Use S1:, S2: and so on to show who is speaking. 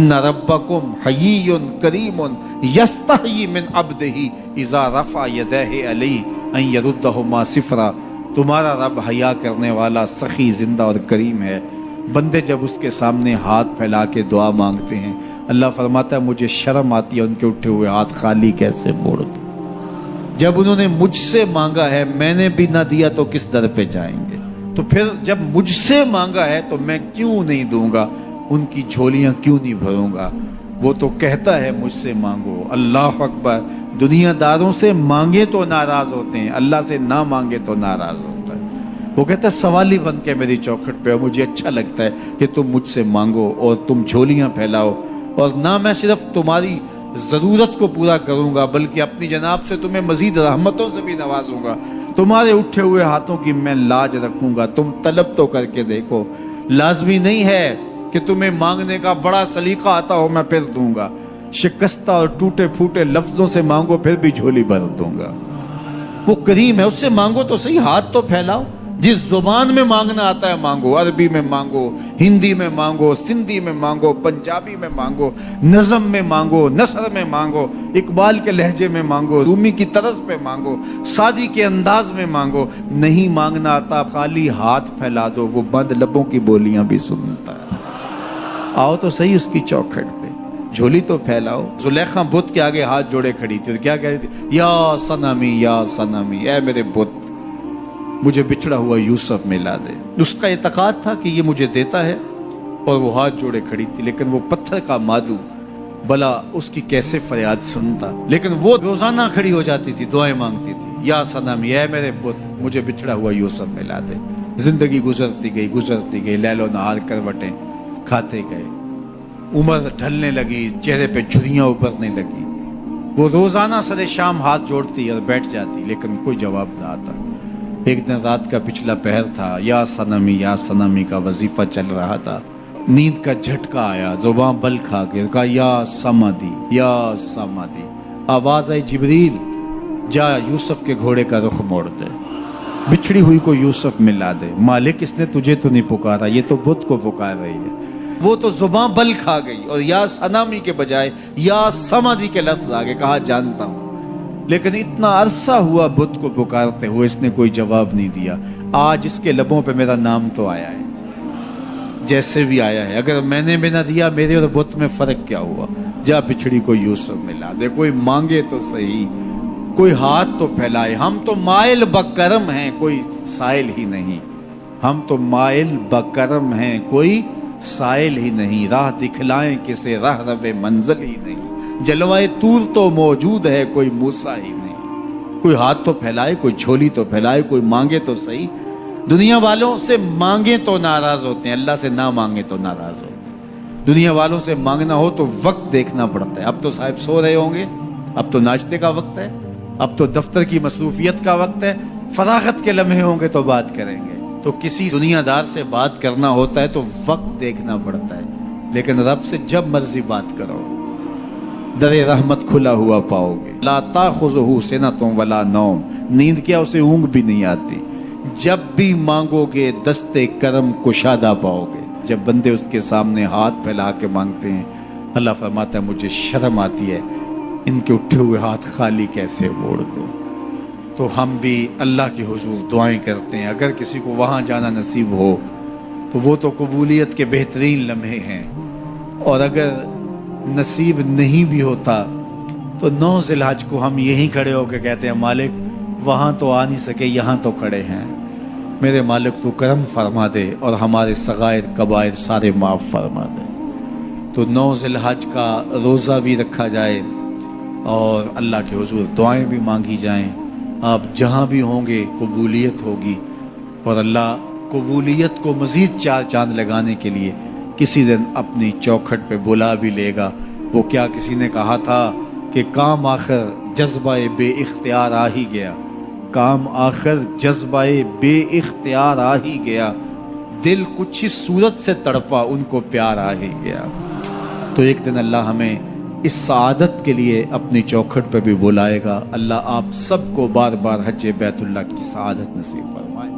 S1: इन्न रब्बकुम हय्युन करीमुन यस्तही मिन अब्दिही इज़ा रफ़ा यदैहि अलैहि अन यरुद्दहुमा सिफ़रा। तुम्हारा रब हया करने वाला, सखी, जिंदा और करीम है। बंदे जब उसके सामने हाथ फैला के दुआ मांगते हैं, अल्लाह फरमाता है मुझे शर्म आती है उनके उठे हुए हाथ खाली कैसे मोड़ दूं। जब उन्होंने मुझसे मांगा है, मैंने भी ना दिया तो किस दर पे जाएंगे। तो फिर जब मुझसे मांगा है तो मैं क्यों नहीं दूंगा, उनकी झोलियां क्यों नहीं भरूंगा। वो तो कहता है मुझसे मांगो। अल्लाह अकबर। दुनियादारों से मांगे तो नाराज होते हैं, अल्लाह से ना मांगे तो नाराज होता है। वो कहता है सवाली बन के मेरी चौखट पे, मुझे अच्छा लगता है कि तुम मुझसे मांगो और तुम झोलियां फैलाओ, और ना मैं सिर्फ तुम्हारी ज़रूरत को पूरा करूंगा बल्कि अपनी जनाब से तुम्हें मजीद रहमतों से भी नवाजूंगा। तुम्हारे उठे हुए हाथों की मैं लाज रखूंगा। तुम तलब तो करके देखो। लाजमी नहीं है कि तुम्हें मांगने का बड़ा सलीका आता हो मैं फिर दूंगा। शिकस्ता और टूटे फूटे लफ्जों से मांगो फिर भी झोली भर दूंगा। वो करीम है, उससे मांगो तो सही, हाथ तो फैलाओ। जिस जुबान में मांगना आता है मांगो। अरबी में मांगो, हिंदी में मांगो, सिंधी में मांगो, पंजाबी में मांगो, नज़म में मांगो, नसर में मांगो, इकबाल के लहजे में मांगो, रूमी की तरस पे मांगो, सादी के अंदाज में मांगो। नहीं मांगना आता, खाली हाथ फैला दो, वो बंद लबों की बोलियां भी सुनता है। आओ तो सही उसकी चौखट पे, झोली तो फैलाओ। जुलेखा बुत के आगे हाथ जोड़े खड़ी थी, क्या कह रही थी? या सनमी, या सनमी, ऐ मेरे बुत, मुझे बिछड़ा हुआ यूसुफ मिला दे। उसका एतकाद था कि ये मुझे देता है, और वो हाथ जोड़े खड़ी थी। लेकिन वो पत्थर का मादू भला उसकी कैसे फरियाद सुनता। लेकिन वो रोजाना खड़ी हो जाती थी, दुआएं मांगती थी, या सनमी, ऐ मेरे बुत, मुझे बिछड़ा हुआ यूसुफ मिला दे। जिंदगी गुजरती गई, लैलो नहार करवटें खाते गए। उम्र ढलने लगी, चेहरे पे झुर्रियां उभरने लगी। वो रोजाना सरे शाम हाथ जोड़ती और बैठ जाती, लेकिन कोई जवाब ना आता। एक दिन रात का पिछला पहर था, या सनमी का वजीफा चल रहा था। नींद का झटका आया, जुबान बल खा के कहा या समाधी। आवाज आई, जिब्रील जा यूसुफ के घोड़े का रुख मोड़ दे, बिछड़ी हुई को यूसुफ मिला दे। मालिक इसने तुझे तो नहीं पुकारा, ये तो बुत को पुकार रही है। वो तो जुबान बल खा गई और या सनामी के बजाय या समाधि के लफ्ज आगे कहा जानता हूं। लेकिन इतना अरसा हुआ बुत को पुकारते हुए, इसने कोई जवाब नहीं दिया। आज इसके लबों पे मेरा नाम तो आया है, जैसे भी आया है। अगर मैंने भी ना दिया, मेरे और बुत में फर्क क्या हुआ। जा बिछड़ी को यूसुफ मिला दे। कोई मांगे तो सही, कोई हाथ तो फैलाए। हम तो माइल बकरम हैं, कोई साइल ही नहीं। हम तो माइल बकरम हैं, कोई साइल ही नहीं। राह दिखलाएं किसे, राह रवे मंजिल ही नहीं। जलवाए तूर तो मौजूद है, कोई मूसा ही नहीं। कोई हाथ तो फैलाए, कोई झोली तो फैलाए, कोई मांगे तो सही। दुनिया वालों से मांगे तो नाराज होते हैं, अल्लाह से ना मांगे तो नाराज होते हैं। दुनिया वालों से मांगना हो तो वक्त देखना पड़ता है। अब तो साहब सो रहे होंगे, अब तो नाश्ते का वक्त है, अब तो दफ्तर की मसरूफियत का वक्त है। फरागत के लम्हे होंगे तो बात करेंगे। तो किसी दुनियादार से बात करना होता है तो वक्त देखना पड़ता है। लेकिन रब से जब मर्जी बात करो, दरे रहमत खुला हुआ पाओगे। ला ताखुज़ुहु सिनतुन वला नौम, नींद क्या, उसे ऊँग भी नहीं आती। जब भी मांगोगे दस्ते करम कुशादा पाओगे। जब बंदे उसके सामने हाथ फैला के मांगते हैं, अल्लाह फरमाता है मुझे शर्म आती है, इनके उठे हुए हाथ खाली कैसे मोड़ दूं। तो हम भी अल्लाह के हुजूर दुआएं करते हैं। अगर किसी को वहाँ जाना नसीब हो तो वो तो कबूलियत के बेहतरीन लम्हे हैं, और अगर नसीब नहीं भी होता तो 9 ज़िलहज को हम यहीं खड़े होकर कहते हैं मालिक वहाँ तो आ नहीं सके, यहाँ तो खड़े हैं। मेरे मालिक तू करम फरमा दे और हमारे सगायर कबायर सारे माफ़ फरमा दे। तो 9 ज़िलहज का रोज़ा भी रखा जाए और अल्लाह के हुजूर दुआएं भी मांगी जाएं। आप जहाँ भी होंगे कबूलियत होगी, और अल्लाह कबूलियत को मज़ीद 4 चांद लगाने के लिए किसी दिन अपनी चौखट पे बुला भी लेगा। वो क्या किसी ने कहा था कि काम आखिर जज्बाए बे इख्तियार आ ही गया, काम आखिर जज्बाए बे इख्तियार आ ही गया, दिल कुछ ही सूरत से तड़पा उनको प्यार आ ही गया। तो एक दिन अल्लाह हमें इस सआदत के लिए अपनी चौखट पे भी बुलाएगा। अल्लाह आप सबको बार बार हज बैतुल्लाह की सआदत नसीब फरमाए।